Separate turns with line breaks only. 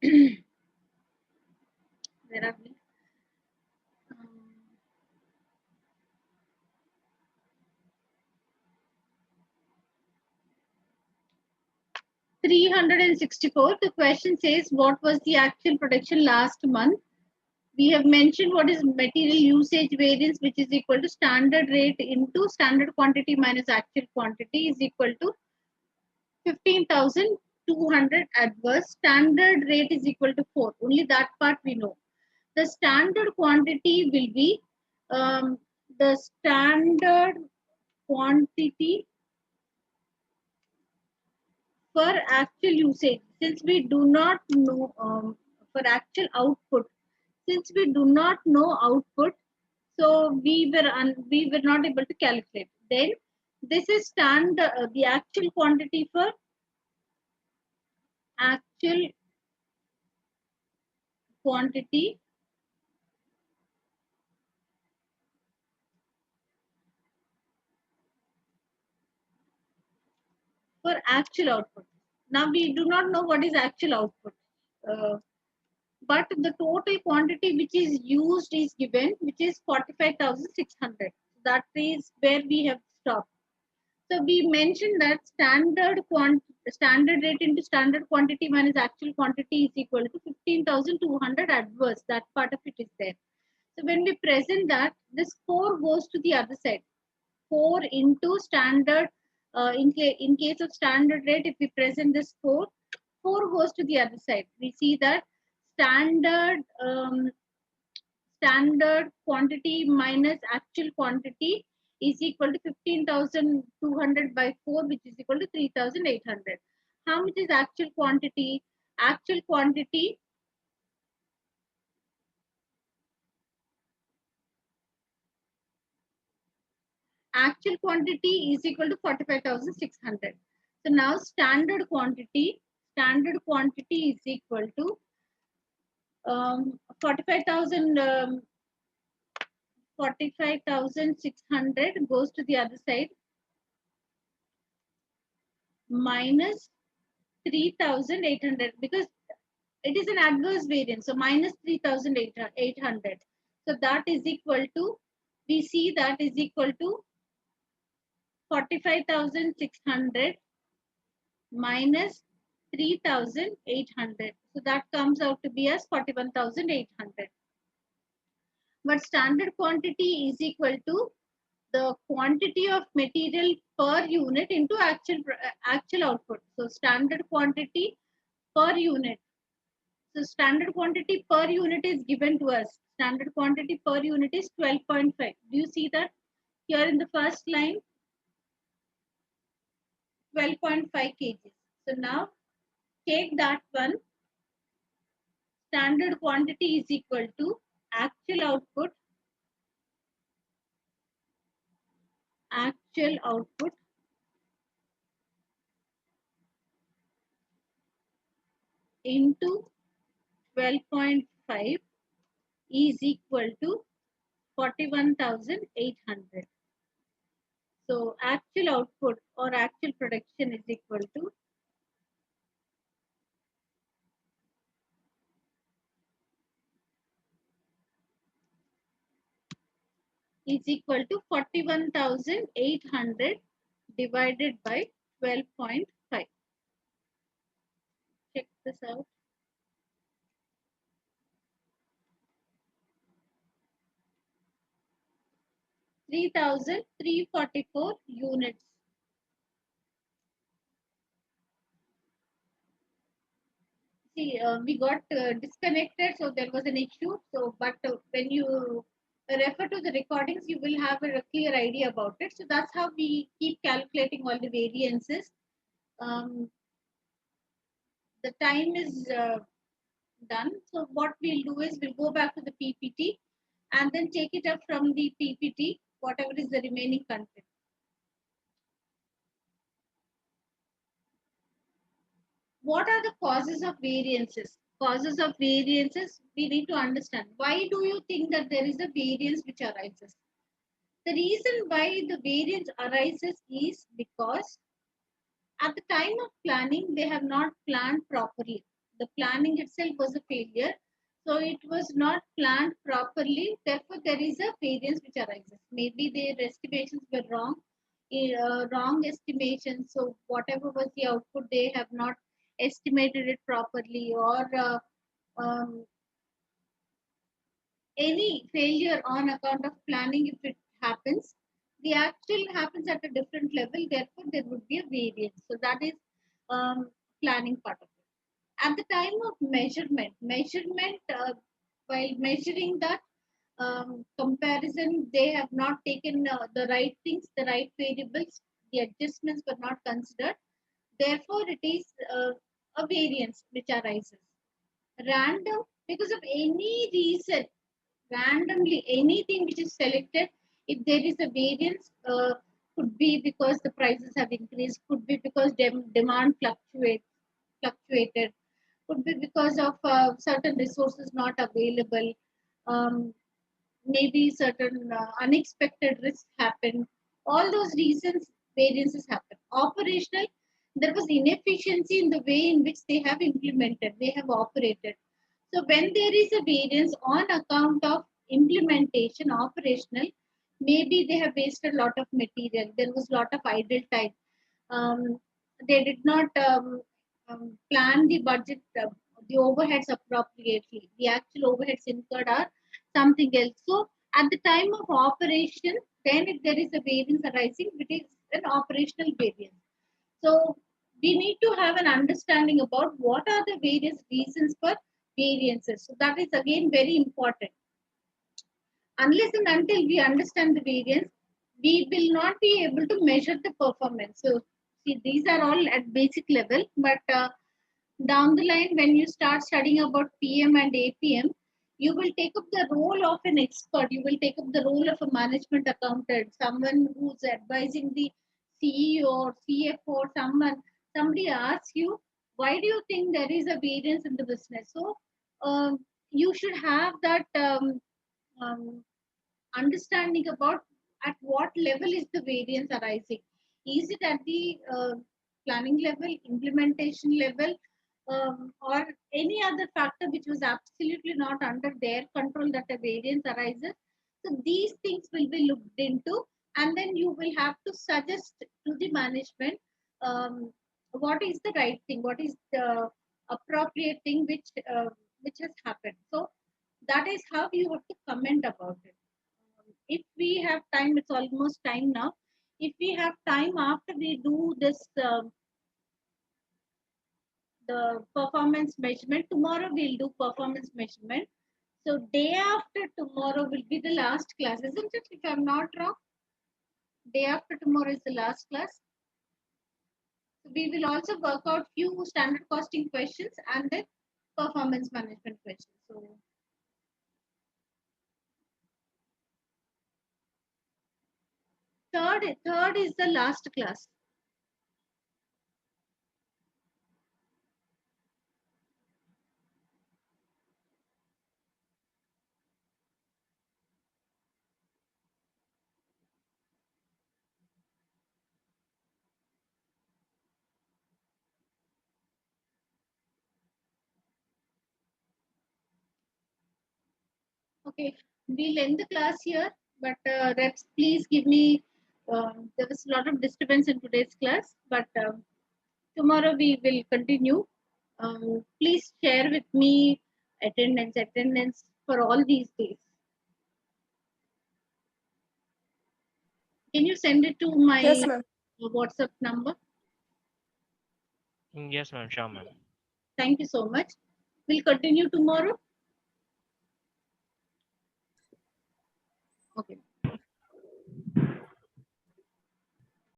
Where are we? 364. The question says, what was the actual production last month? We have mentioned what is material usage variance, which is equal to standard rate into standard quantity minus actual quantity is equal to 15,200 adverse. Standard rate is equal to 4. Only that part we know. The standard quantity will be the standard quantity for actual usage. Since we do not know for actual output, since we do not know output, so we were not able to calculate. Then this is standard the actual quantity for actual quantity for actual output. Now we do not know what is actual output, but the total quantity which is used is given, which is 45,600. That is where we have stopped. So we mentioned that standard rate into standard quantity minus actual quantity is equal to 15,200 adverse. That part of it is there. So when we present that, this 4 goes to the other side. 4 into standard, in case of standard rate, if we present this 4, 4 goes to the other side. We see that standard standard quantity minus actual quantity is equal to 15,200 by 4, which is equal to 3,800. How much is actual quantity? Actual quantity is equal to 45,600. So now standard quantity is equal to 45,000 45,600 goes to the other side minus 3,800, because it is an adverse variance. So minus 3,800. So that is equal to, we see that is equal to 45,600 minus 3,800. So that comes out to be as 41,800. But standard quantity is equal to the quantity of material per unit into actual output. So standard quantity per unit. So standard quantity per unit is given to us. Standard quantity per unit is 12.5. Do you see that here in the first line? 12.5 kg. So now take that one. Standard quantity is equal to actual output into 12.5 is equal to 41,800. So actual output or actual production is equal to is equal to 41,800 divided by 12.5. Check this out. 3,344 units. See, we got disconnected, so there was an issue. So, but when you refer to the recordings, you will have a clear idea about it. So that's how we keep calculating all the variances. The time is done. So what we'll do is we'll go back to the PPT and then take it up from the PPT, whatever is the remaining content. What are the causes of variances? Causes of variances, we need to understand. Why do you think that there is a variance which arises? The reason why the variance arises is because at the time of planning, they have not planned properly. The planning itself was a failure. So it was not planned properly. Therefore, there is a variance which arises. Maybe their estimations were wrong, wrong estimations. So whatever was the output, they have not estimated it properly, or um, any failure on account of planning, if it happens, the actual happens at a different level. Therefore, there would be a variance. So that is planning part of it. At the time of measurement, while measuring that comparison, they have not taken the right things, the right variables, the adjustments were not considered. Therefore, it is a variance which arises. Random, because of any reason, randomly anything which is selected, if there is a variance, could be because the prices have increased, could be because demand fluctuated, could be because of certain resources not available, um, maybe certain unexpected risks happen. All those reasons, variances happen. Operational, there was inefficiency in the way in which they have implemented, they have operated. So when there is a variance on account of implementation, operational, maybe they have wasted a lot of material. There was a lot of idle time. Um, they did not plan the budget, the overheads appropriately. The actual overheads incurred are something else. So at the time of operation, then if there is a variance arising, it is an operational variance. So we need to have an understanding about what are the various reasons for variances. So that is again very important. Unless and until we understand the variance, we will not be able to measure the performance. So see, these are all at basic level, but down the line, when you start studying about PM and APM, you will take up the role of an expert. You will take up the role of a management accountant, someone who's advising the CEO or CFO, or somebody asks you, why do you think there is a variance in the business? So you should have that um, understanding about at what level is the variance arising. Is it at the planning level, implementation level, or any other factor which was absolutely not under their control that a variance arises? So these things will be looked into, and then you will have to suggest to the management what is the right thing, what is the appropriate thing which has happened. So that is how you have to comment about it. If we have time, it's almost time now. If we have time after we do this, the performance measurement, tomorrow we'll do performance measurement. So day after tomorrow will be the last class, isn't it? If I'm not wrong, day after tomorrow is the last class. So we will also work out few standard costing questions and then performance management questions. So third is the last class. Okay, we'll end the class here, but reps, please give me. There was a lot of disturbance in today's class, but tomorrow we will continue. Please share with me attendance for all these days. Can you send it to my
Yes, ma'am.
WhatsApp number?
Yes, ma'am. Sure, ma'am.
Thank you so much. We'll continue tomorrow.